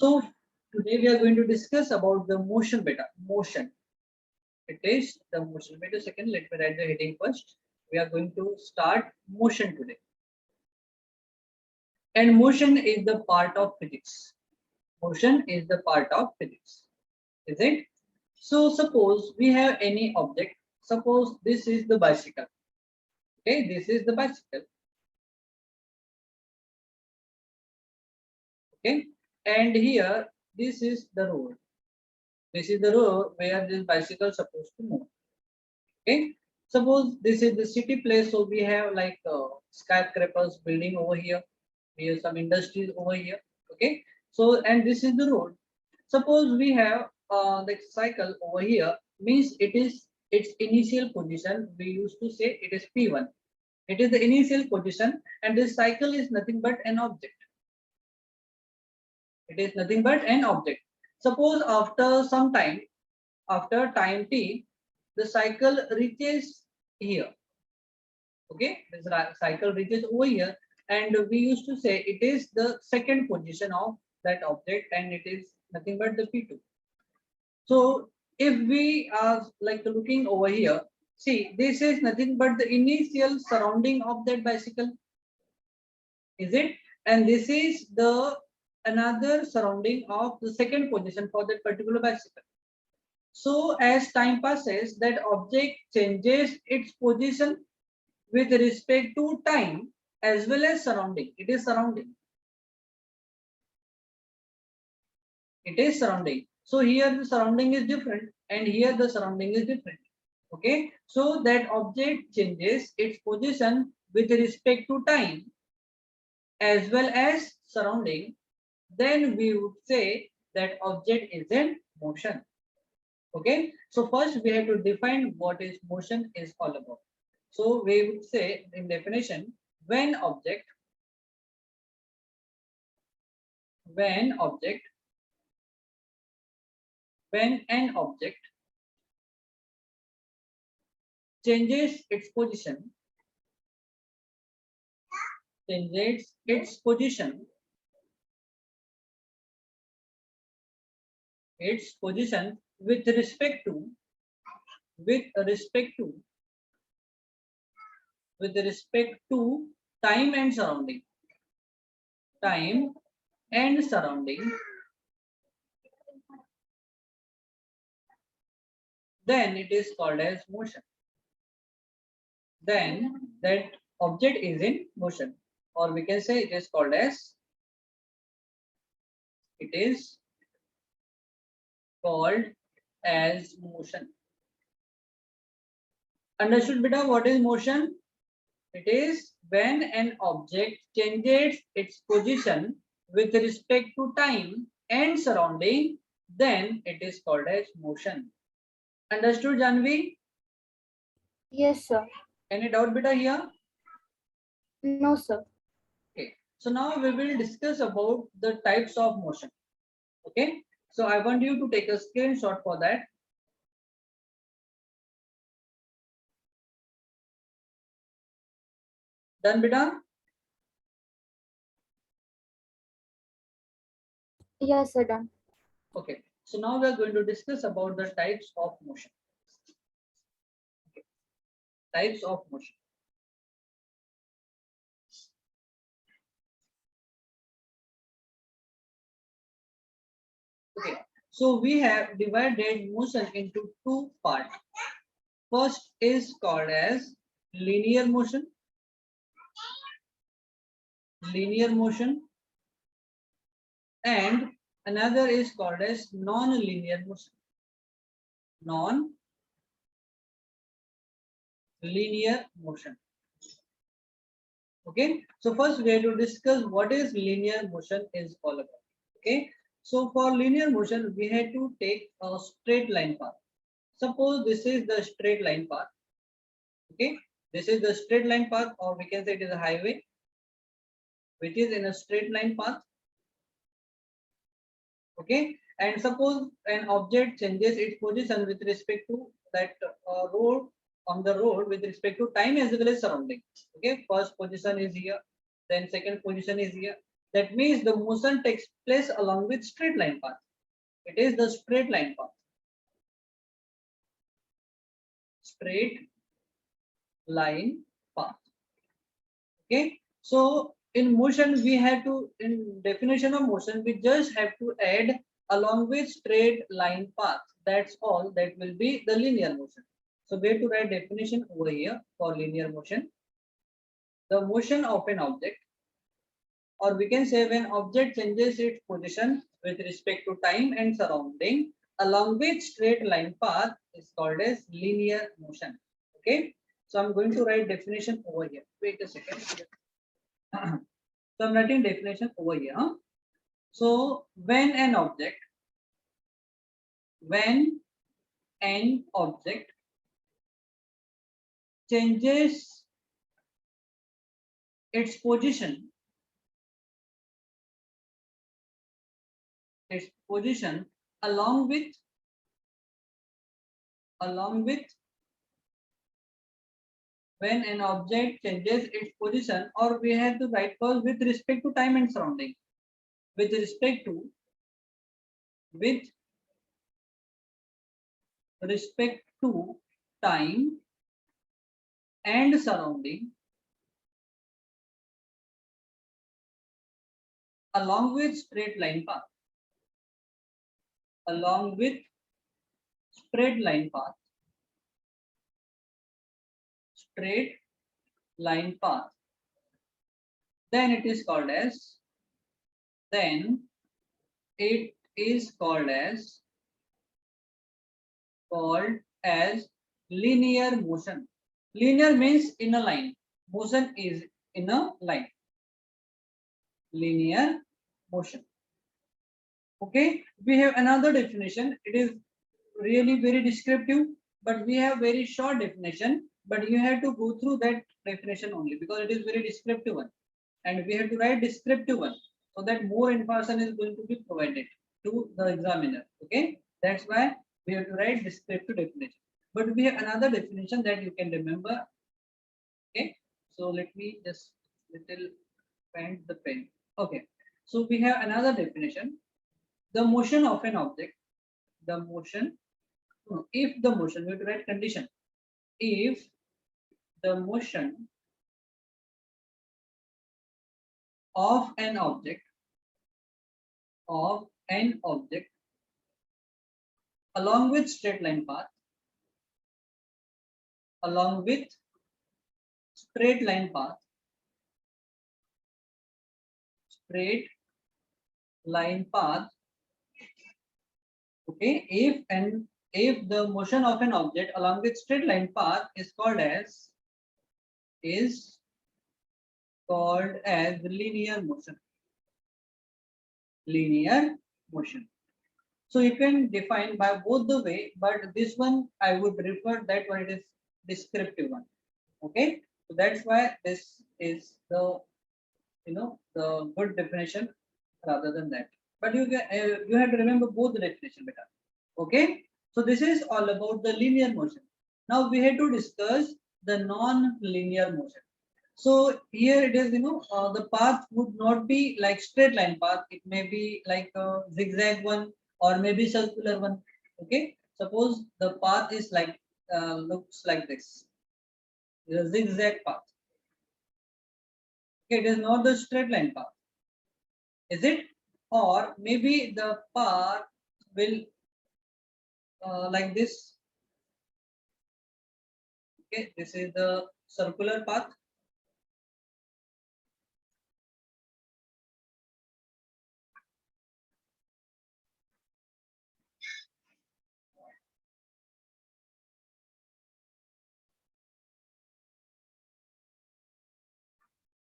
So today we are going to discuss about the motion beta. Motion. It is the motion. Wait a second. Let me write the heading first. We are going to start motion today. And motion is the part of physics. Motion is the part of physics. Is it? So suppose we have any object. Suppose this is the bicycle. Okay, this is the bicycle. Okay, and here this is the road. This is the road where this bicycle is supposed to move. Okay, suppose this is the city place, so we have like skyscrapers building over here. We have some industries over here. Okay, so and this is the road. Suppose we have the cycle over here, means it is its initial position. We used to say it is P1. It is the initial position, and this cycle is nothing but an object. It is nothing but an object. Suppose after some time, after time t, the cycle reaches here. Okay, this cycle reaches over here, and we used to say it is the second position of that object, and it is nothing but the P2. So if we are like looking over here, see, this is nothing but the initial surrounding of that bicycle. Is it? And this is the another surrounding of the second position for that particular bicycle. So as time passes, that object changes its position with respect to time as well as surrounding. It is surrounding. It is surrounding. So here the surrounding is different, and here the surrounding is different. Okay, so that object changes its position with respect to time as well as surrounding. Then we would say that object is in motion. Okay, so first we have to define what is motion is all about. So we would say in definition, when an object changes its position with respect to time and surrounding, then it is called as motion. Then that object is in motion, or we can say it is called as motion. Understood, beta? What is motion? It is when an object changes its position with respect to time and surrounding, then it is called as motion. Understood, Janvi? Yes, sir. Any doubt, beta, here? No, sir. Okay. So now we will discuss about the types of motion. Okay. So I want you to take a screenshot for that. Done, beta? Yes, sir, done. Okay. So now we are going to discuss about the types of motion. Okay. Types of motion. Okay. So we have divided motion into two parts. First is called as linear motion. And another is called as non-linear motion. Okay, so first we have to discuss what is linear motion is all about. Okay, so for linear motion we had to take a straight line path. Suppose this is the straight line path. Okay, this is the straight line path, or we can say it is a highway which is in a straight line path. Okay, and suppose an object changes its position with respect to that road, on the road, with respect to time as well as surrounding. Okay, first position is here, then second position is here, That means the motion takes place along with straight line path. It is the straight line path. Straight line path. Okay. So in motion, we have to, in definition of motion, we just have to add along with straight line path. That's all. That will be the linear motion. So we have to write definition over here for linear motion. The motion of an object, or we can say when object changes its position with respect to time and surrounding along with straight line path, is called as linear motion. Okay. So I'm going to write definition over here. Wait a second. So I'm writing definition over here. So when an object changes its position along with when an object changes its position, or we have to write first with respect to time and surrounding. With respect to time and surrounding along with straight line path. Along with straight line path. Straight line path. Then it is called as linear motion. Linear means in a line. Motion is in a line. Linear motion. Okay, we have another definition. It is really very descriptive, but we have very short definition. But you have to go through that definition only because it is very descriptive one, and we have to write descriptive one so that more information is going to be provided to the examiner. Okay, that's why we have to write descriptive definition. But we have another definition that you can remember. Okay, so let me just little find the pen. Okay, so we have another definition. The motion of an object. The motion. No, if the motion, we have to write condition. If the motion of an object along with straight line path okay, if the motion of an object along with straight line path is called as linear motion. Linear motion. So you can define by both the way, but this one I would refer that one, it is descriptive one. Okay, so that's why this is the the good definition rather than that. But you have to remember both the definition better. Okay, so this is all about the linear motion. Now we have to discuss the non-linear motion. So here it is, the path would not be like straight line path. It may be like a zigzag one or maybe circular one. Okay, suppose the path is like looks like this, the zigzag path. Okay, it is not the straight line path, is it? Or maybe the path will like this. Okay, this is the circular path.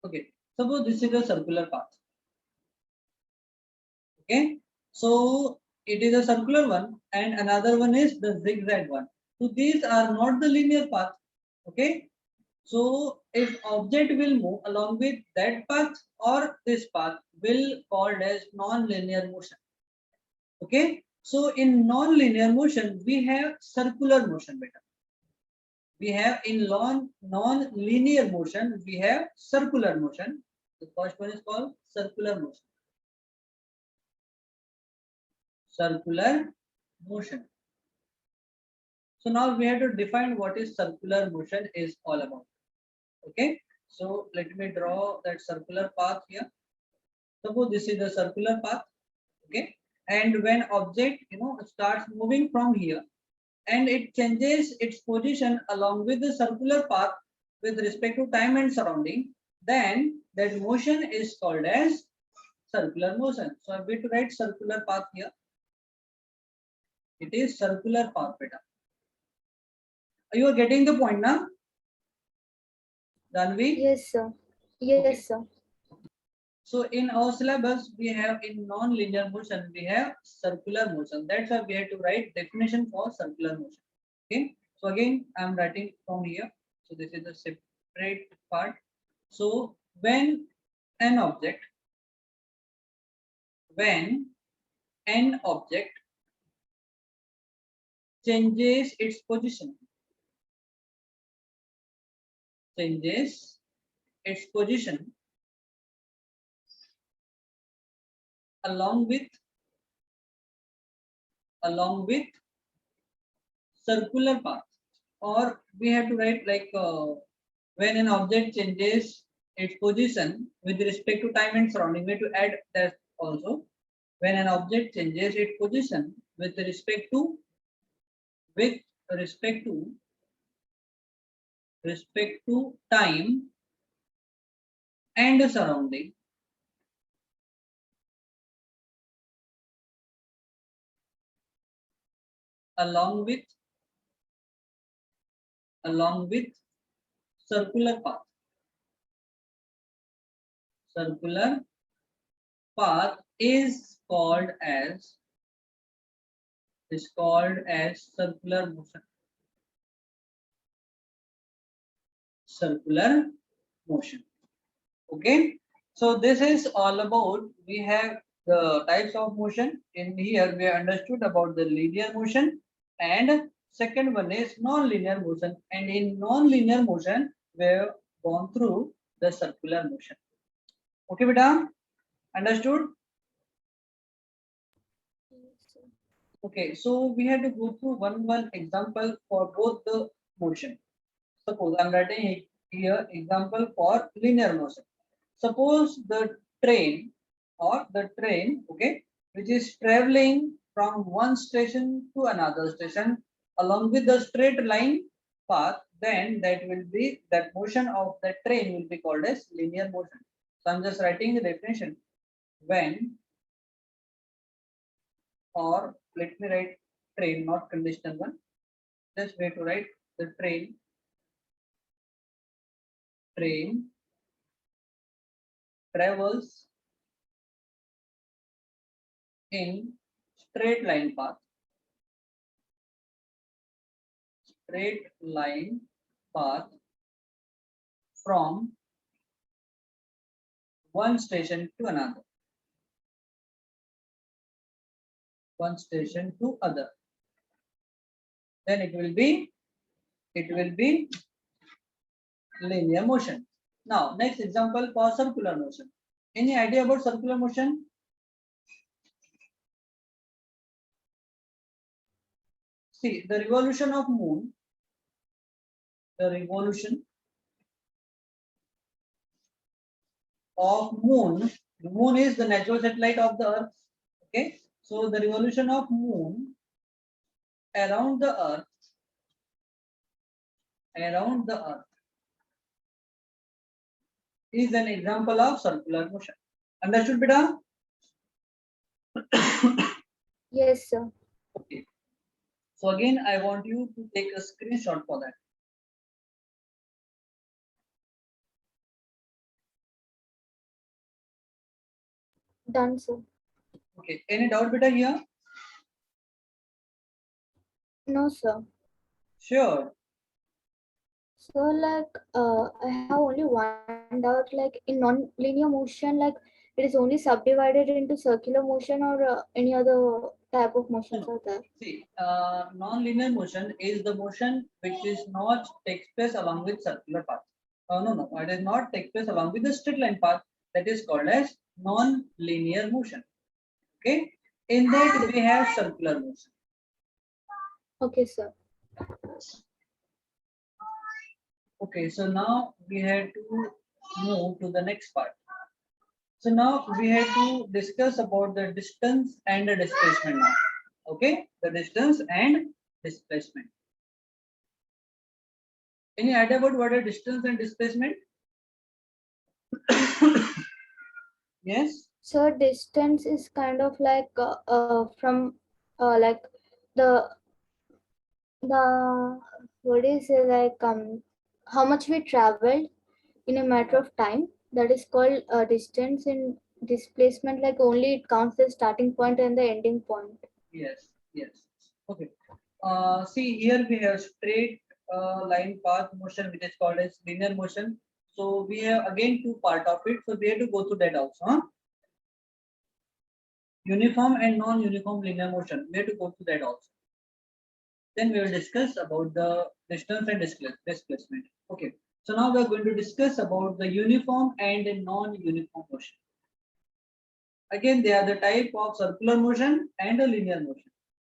Okay, suppose this is a circular path. Okay, so it is a circular one and another one is the zigzag one. So these are not the linear path. Okay, so if object will move along with that path or this path will called as non-linear motion. Okay, so in non-linear motion we have circular motion better. We have in non-linear motion we have circular motion, The first one is called circular motion. Circular motion. So now we have to define what is circular motion is all about. Okay. So let me draw that circular path here. Suppose this is the circular path. Okay. And when object starts moving from here and it changes its position along with the circular path with respect to time and surrounding, then that motion is called as circular motion. So I'm going to write circular path here. It is circular path, beta. You are getting the point now, Janvi? Yes, sir. Yes, Okay. sir. So in our syllabus, we have in non-linear motion, we have circular motion. That's why we have to write definition for circular motion. Okay. So again, I'm writing from here. So this is a separate part. So when an object changes its position, along with circular path, or we have to write like when an object changes its position with respect to time and surrounding, we have to add that also. When an object changes its position with respect to time and surrounding, along with circular path. Circular path is called as circular motion. Circular motion. Okay. So this is all about, we have the types of motion. In here we have understood about the linear motion, and second one is non-linear motion, and in non-linear motion we have gone through the circular motion. Okay, beta? Understood? Yes, sir. Okay, so we have to go through one example for both the motion. Suppose I'm writing here example for linear motion. Suppose the train, okay, which is traveling from one station to another station along with the straight line path, then that motion of that train will be called as linear motion. So I'm just writing the definition. When, or let me write train, not conditional one. Just way to write the train travels in straight line path from one station to another, then it will be linear motion. Now next example for circular motion. Any idea about circular motion? See, the revolution of moon, moon is the natural satellite of the earth. Okay, so the revolution of moon around the earth is an example of circular motion. Understood, beta? Yes, sir. Okay. So again, I want you to take a screenshot for that. Done, sir. Okay. Any doubt, beta, here? No, sir. Sure. So, like, I have only one doubt. Like, in non-linear motion, like, it is only subdivided into circular motion, or any other type of motions No. are there? See, non-linear motion is the motion which is not takes place along with circular path. No, it does not take place along with the straight line path. that is called as non-linear motion. Okay, in that we have circular motion. Okay, sir. Okay, so now we have to move to the next part. So now we have to discuss about the distance and the displacement now. Okay, the distance and displacement. Any idea about what are distance and displacement? Yes. So distance is kind of like from like the the what is it like how much we traveled in a matter of time, that is called distance. In displacement, like only it counts the starting point and the ending point. Yes. Yes. Okay. See here we have straight line path motion, which is called as linear motion. So we have again two part of it. So we have to go through that also. Huh? Uniform and non-uniform linear motion. We have to go through that also. Then we will discuss about the distance and displacement. Okay. So now we are going to discuss about the uniform and non-uniform motion. Again, they are the type of circular motion and a linear motion.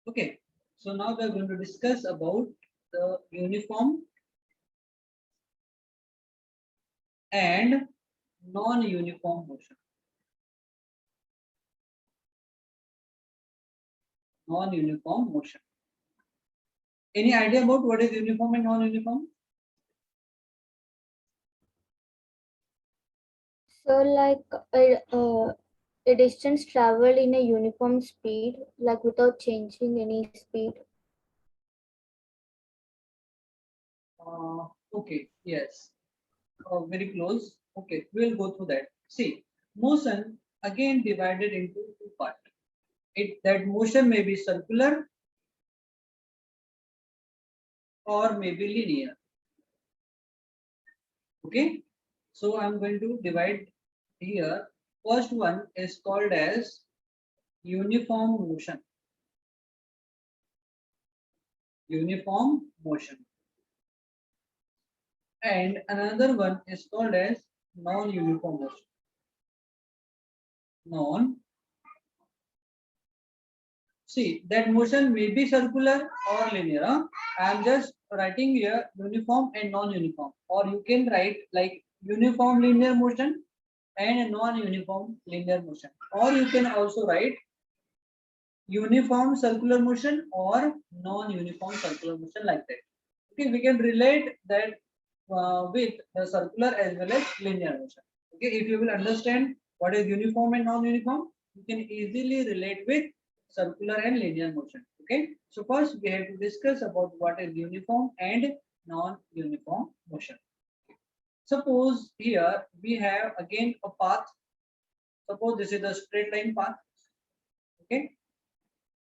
Okay. So now we are going to discuss about the uniform and non-uniform motion. Non-uniform motion. Any idea about what is uniform and non-uniform? So like a distance traveled in a uniform speed, like without changing any speed. Okay, yes, very close. Okay, we'll go through that. See, motion again divided into two parts. That motion may be circular or may be linear. Okay, so I'm going to divide here. First one is called as uniform motion. Uniform motion. And another one is called as non-uniform motion. Non. See, that motion may be circular or linear. Huh? I am just writing here uniform and non-uniform. Or you can write like uniform linear motion and non-uniform linear motion. Or you can also write uniform circular motion or non-uniform circular motion like that. Okay, we can relate that with the circular as well as linear motion. Okay, if you will understand what is uniform and non-uniform, you can easily relate with circular and linear motion. Okay, so first we have to discuss about what is uniform and non-uniform motion. Suppose here we have again a path. Suppose this is the straight line path. Okay,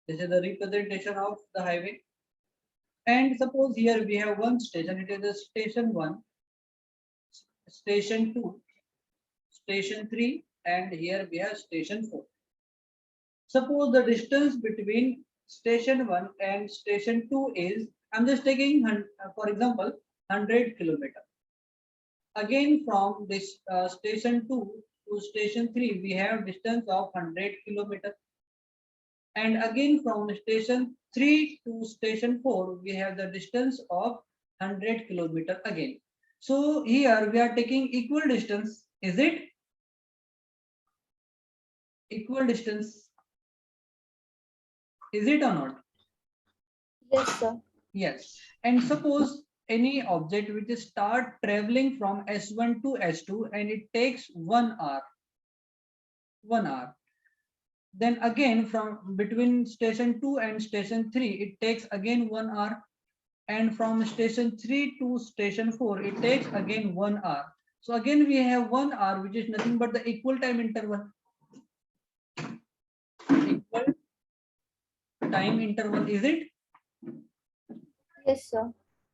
this is the representation of the highway. And suppose here we have one station. It is the station 1, station 2, station 3, and here we have station 4. Suppose the distance between station 1 and station 2 is, I'm just taking, for example, 100 kilometer. Again, from this station 2 to station 3, we have distance of 100 kilometer. And again, from station 3 to station 4, we have the distance of 100 kilometer again. So here we are taking equal distance. Is it? Equal distance. Is it or not? Yes, sir. Yes. And suppose any object which start traveling from S1 to S2 and it takes 1 hour. 1 hour. Then again from between station 2 and station 3, it takes again 1 hour. And from station 3 to station 4, it takes again 1 hour. So again we have 1 hour, which is nothing but the equal time interval. Equal time interval, is it? Yes, sir.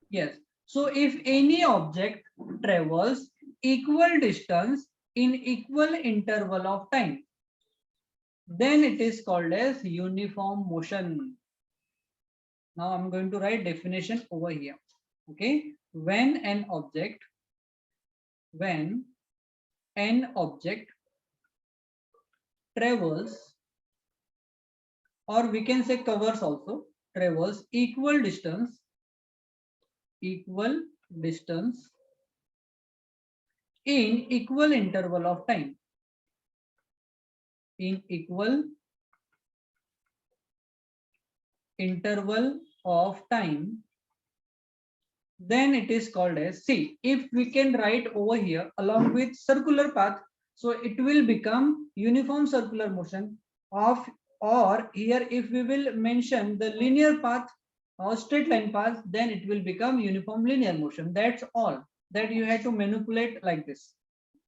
Yes. So if any object travels equal distance in equal interval of time, then it is called as uniform motion. Now I'm going to write definition over here. Okay. When an object travels, or we can say covers also, travels equal distance in equal interval of time, in equal interval of time, then it is called as, see, if we can write over here along with circular path, so it will become uniform circular motion of, or here if we will mention the linear path or straight line path, then it will become uniform linear motion. That's all that you have to manipulate like this.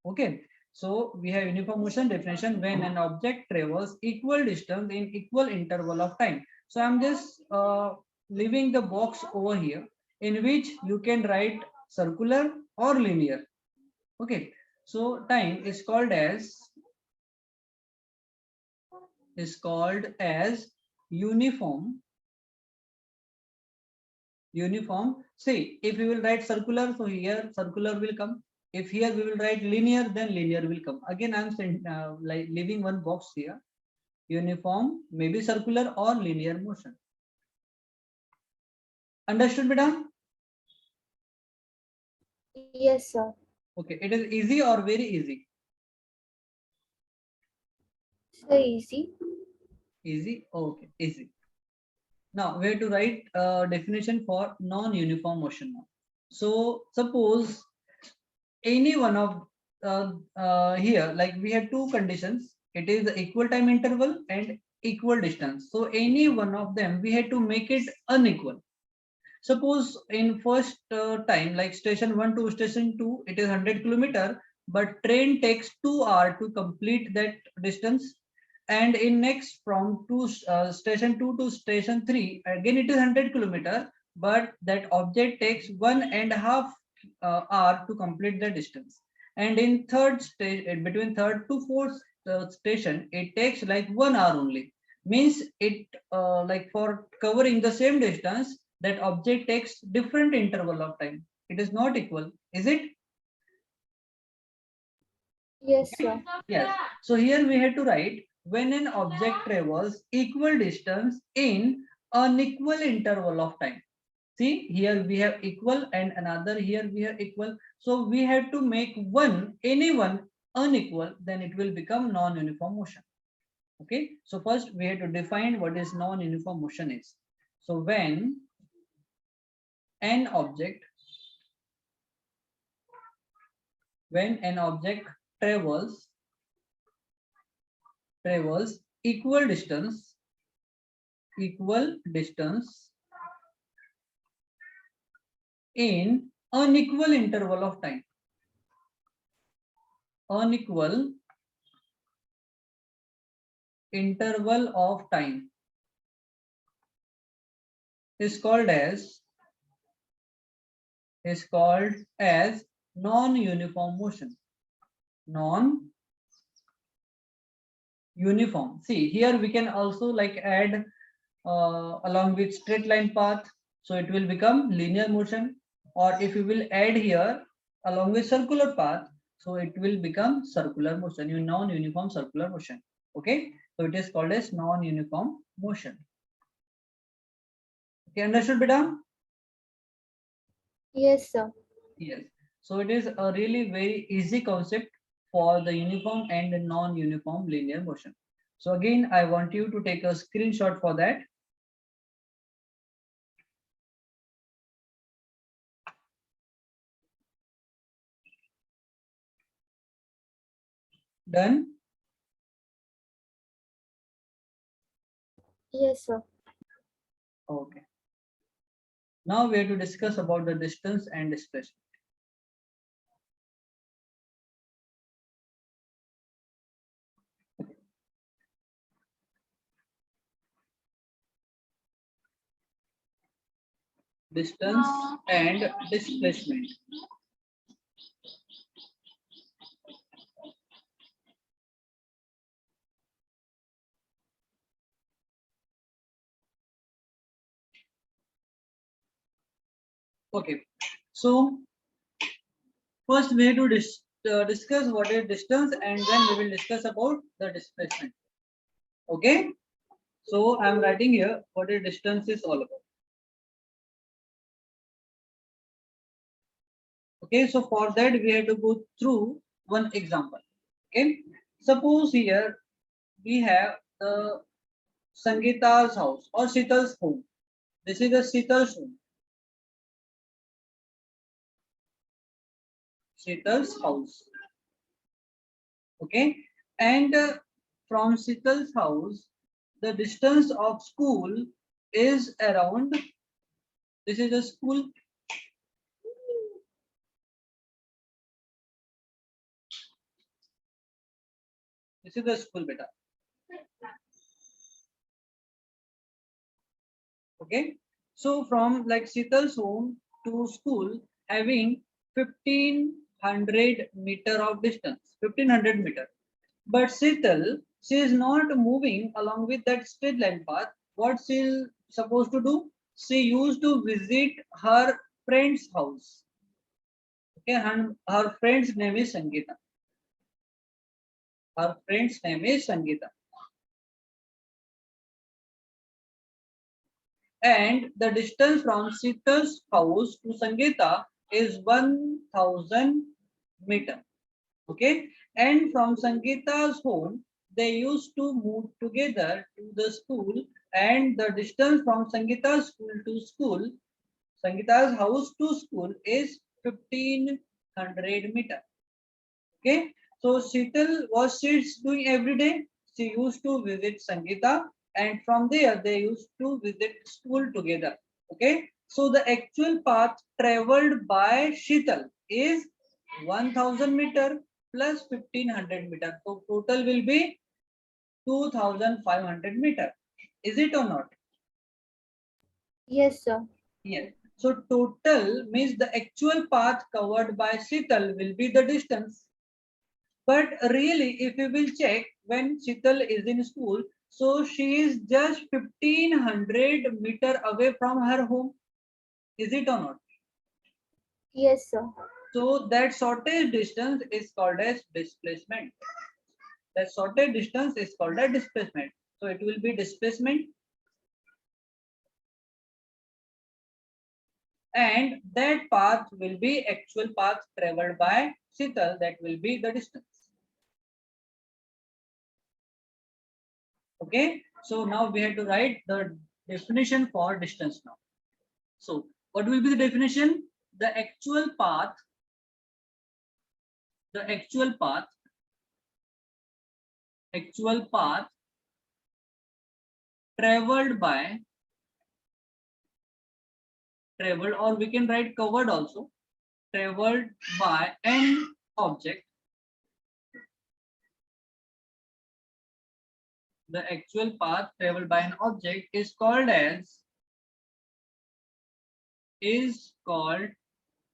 Okay, so we have uniform motion definition when an object travels equal distance in equal interval of time. So I'm just leaving the box over here in which you can write circular or linear. Okay, so time is called as uniform. See, if we will write circular, so here circular will come. If here we will write linear, then linear will come. Again, I'm like leaving one box here. Uniform, maybe circular or linear motion. Understood, madam? Yes, sir. Okay, it is easy or very easy? So easy. Easy, okay, easy. Now we have to write a definition for non-uniform motion now. So suppose any one of here, like we have two conditions. It is the equal time interval and equal distance. So any one of them we had to make it unequal. Suppose in first time, like station 1 to station 2, it is 100 kilometer, but train takes 2 hours to complete that distance. And in next from station 2 to station 3, again it is 100 kilometer, but that object takes 1.5 hour to complete the distance. And in third stage, between third to fourth station, it takes like 1 hour only. Means it like for covering the same distance, that object takes different interval of time. It is not equal, is it? Yes, sir. Yes. So here we have to write when an object travels equal distance in unequal interval of time. See, here we have equal and another here we have equal. So we have to make any one unequal, then it will become non-uniform motion. Okay. So first we have to define what is non-uniform motion is. So when an object travels equal distance in unequal interval of time, is called as non-uniform motion. Non-uniform. See, here we can also like add along with straight line path, so it will become linear motion. Or if you will add here along with circular path, so it will become circular motion, non-uniform circular motion. Okay, so it is called as non-uniform motion. Okay, understood, beta? Yes, sir. Yes. So it is a really very easy concept for the uniform and non-uniform linear motion. So again, I want you to take a screenshot for that. Done? Yes, sir. Okay. Now we have to discuss about the distance and displacement. Distance and displacement. Okay, so first we have to discuss what is distance, and then we will discuss about the displacement. Okay, so I am writing here what is distance is all about. Okay, so for that we have to go through one example. Okay, suppose here we have the Sangeeta's house or Sital's home. This is the Sital's home. Sital's house. Okay, and from Sital's house, the distance of school is around. This is the school. This is the school, beta. Okay, so from like Sital's home to school having 1500 meter of distance, 1500 meter. But Sital, she is not moving along with that straight line path. What she supposed to do? She used to visit her friend's house. Okay, and her friend's name is Sangeeta. Her friend's name is Sangeeta. And the distance from Sital's house to Sangeeta is 1000 meter. Okay, and from Sangeeta's home, they used to move together to the school, and the distance from Sangeeta's school to school, Sangeeta's house to school is 1500 meter. Okay, so Sheetal was she's doing every day. She used to visit Sangeeta, and from there they used to visit school together. Okay, so the actual path traveled by Sheetal is 1000 meter plus 1500 meter. So total will be 2500 meter. Is it or not? Yes, sir. Yes. So total means the actual path covered by Sheetal will be the distance. But really, if you will check when Sheetal is in school, so she is just 1500 meter away from her home. Is it or not? Yes, sir. So that shortest distance is called as displacement. That shortest distance is called as displacement. So it will be displacement. And that path will be actual path traveled by Sheetal. That will be the distance. Okay, so now we have to write the definition for distance now. So what will be the definition? The actual path traveled or we can write covered also, traveled by an object. The actual path traveled by an object is called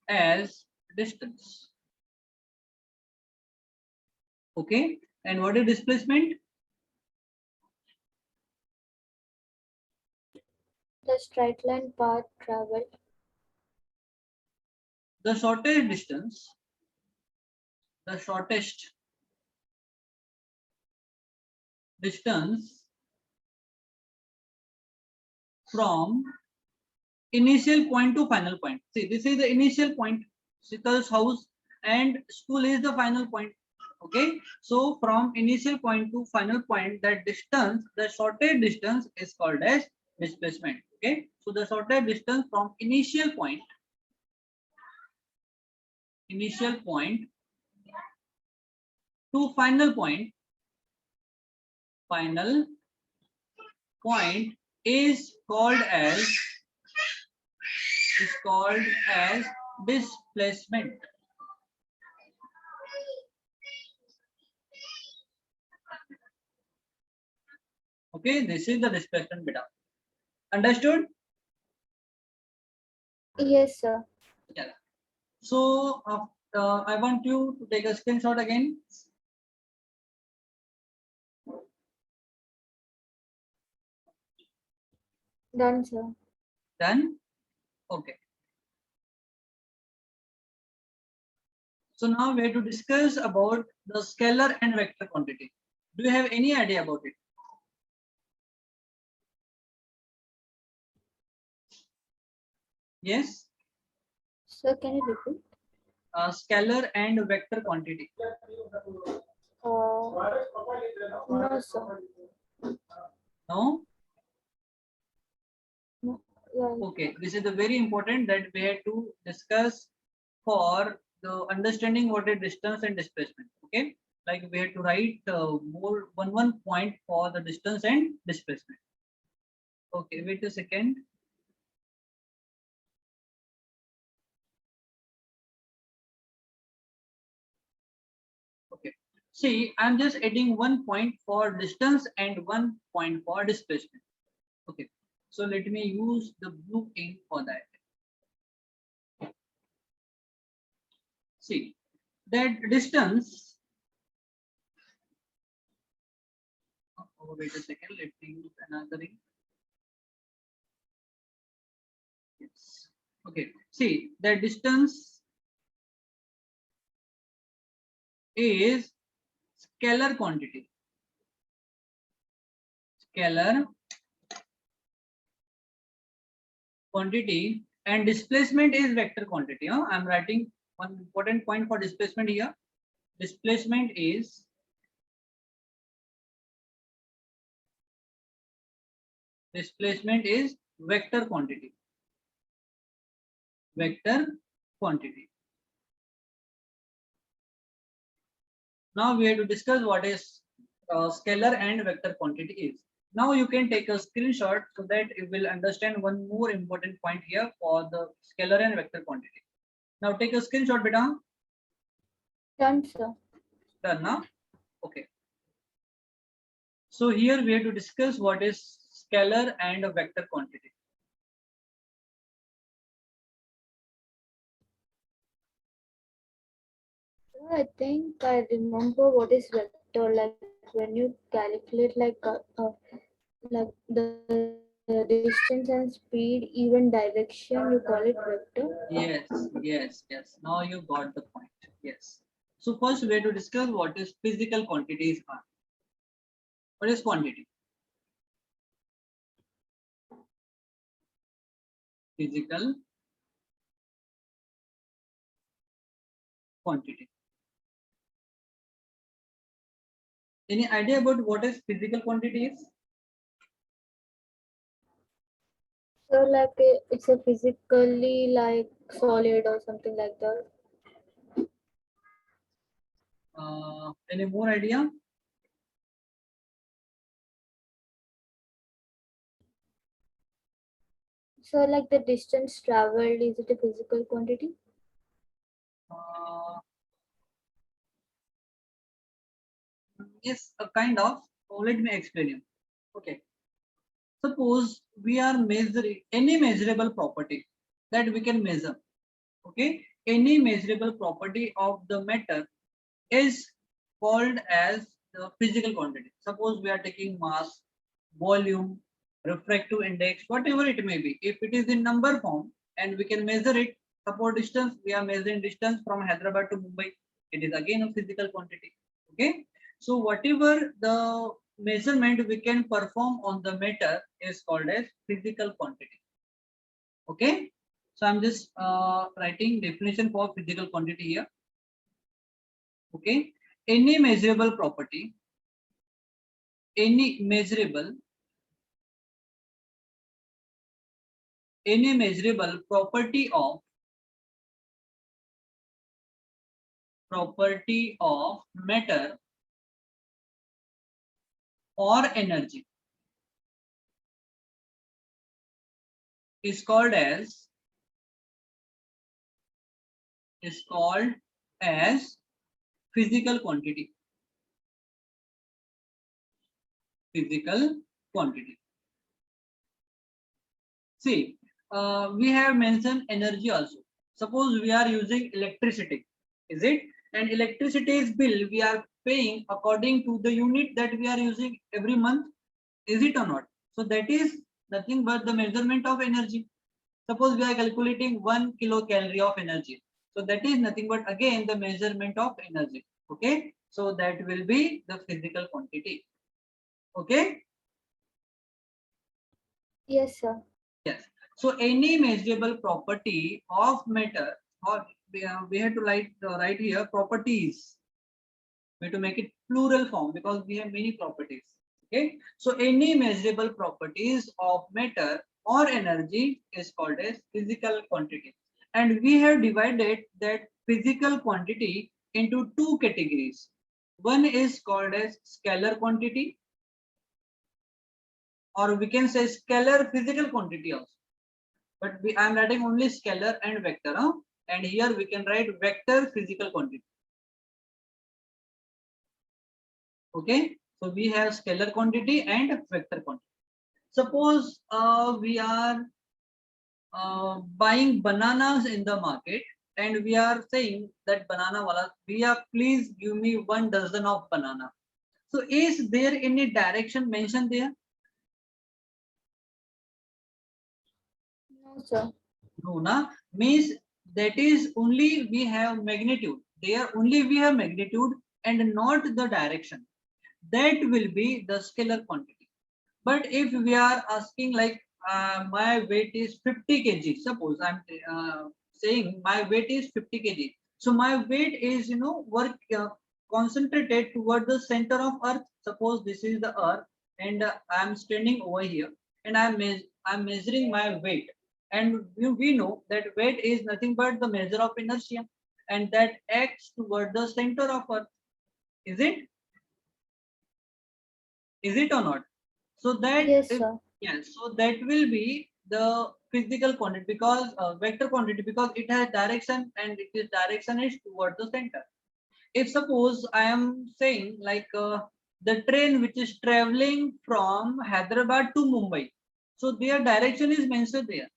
as distance. Okay, and what is displacement? The straight line path traveled. The shortest distance, the shortest distance from initial point to final point. See, this is the initial point, Sheetal's house, and school is the final point. Okay, so from initial point to final point, that distance, the shortest distance is called as displacement. Okay, so the shortest distance from initial point to final point is called as displacement. Okay, this is the displacement beta. Understood? Yes, sir. Yeah. So I want you to take a screenshot again. Done, sir. Done. Okay. So now we have to discuss about the scalar and vector quantity. Do you have any idea about it? Yes. Sir, can you repeat? Scalar and vector quantity. No, sir. No. No. Yeah. Okay. This is the very important that we have to discuss for the understanding what is distance and displacement. Okay. Like we have to write more one point for the distance and displacement. Okay. Wait a second. Okay. See, I'm just adding 1 point for distance and 1 point for displacement. Okay. So let me use the blue ink for that. See, that distance. Oh, wait a second. Let me use another ink. Yes. Okay. See, the distance is scalar quantity. Scalar quantity and displacement is vector quantity. I'm writing one important point for displacement here. Displacement is vector quantity. Vector quantity. Now we have to discuss what is scalar and vector quantity is. Now you can take a screenshot so that you will understand one more important point here for the scalar and vector quantity. Now take a screenshot, beta. Done, sir. Done now. Okay. So here we have to discuss what is scalar and a vector quantity. I think I remember what is vector, like when you calculate like the distance and speed, even direction, you call it vector. Yes, yes. Now you got the point. Yes. So first we have to discuss what is physical quantities are. What is quantity? Physical quantity. Any idea about what is physical quantity is? So like it's a physically like solid or something like that. Any more idea? So like the distance traveled, is it a physical quantity? Uh, yes, a kind of. So let me explain you. Okay. Suppose we are measuring any measurable property that we can measure. Okay. Any measurable property of the matter is called as the physical quantity. Suppose we are taking mass, volume, refractive index, whatever it may be. If it is in number form and we can measure it, suppose distance, we are measuring distance from Hyderabad to Mumbai. It is again a physical quantity. Okay. So whatever the measurement we can perform on the matter is called as physical quantity. Okay. So I'm just writing definition for physical quantity here. Okay, any measurable property, any measurable property of matter or energy is called as physical quantity. Physical quantity. See, we have mentioned energy also. Suppose we are using electricity, is it? And electricity's bill we are paying according to the unit that we are using every month, is it or not? So that is nothing but the measurement of energy. Suppose we are calculating 1 kilocalorie of energy. So that is nothing but again the measurement of energy. Okay, so that will be the physical quantity. Okay. Yes, sir. Yes. So any measurable property of matter, or we have to write here properties. We have to make it plural form because we have many properties. Okay. So any measurable properties of matter or energy is called as physical quantity. And we have divided that physical quantity into two categories. One is called as scalar quantity, or we can say scalar physical quantity also. But I am writing only scalar and vector. Huh? And here we can write vector physical quantity. Okay. So we have scalar quantity and vector quantity. Suppose we are buying bananas in the market, and we are saying that banana wala, please give me 1 dozen of banana. So is there any direction mentioned there? No, sir. No, na, means that is only we have magnitude. There only we have magnitude and not the direction. That will be the scalar quantity. But if we are asking like my weight is 50 kg, suppose I'm saying my weight is 50 kg. So my weight is, work concentrated toward the center of earth. Suppose this is the earth, and I'm standing over here, and I'm measuring my weight. And we know that weight is nothing but the measure of inertia, and that acts toward the center of earth. Is it? Is it or not? So that Yes, is, sir. yes, so that will be the physical quantity, because vector quantity, because it has direction and its direction is towards the center. If suppose I am saying like the train which is traveling from Hyderabad to Mumbai, so their direction is mentioned there.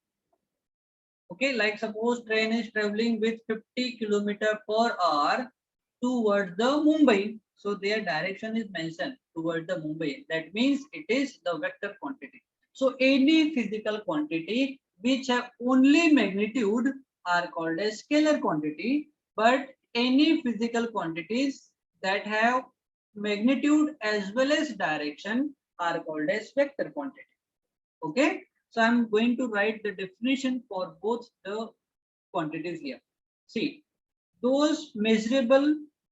Okay, like suppose train is traveling with 50 kilometer per hour towards the Mumbai. So their direction is mentioned towards the Mumbai. That means it is the vector quantity. So any physical quantity which have only magnitude are called as scalar quantity, but any physical quantities that have magnitude as well as direction are called as vector quantity. Okay, so I'm going to write the definition for both the quantities here. See, those measurable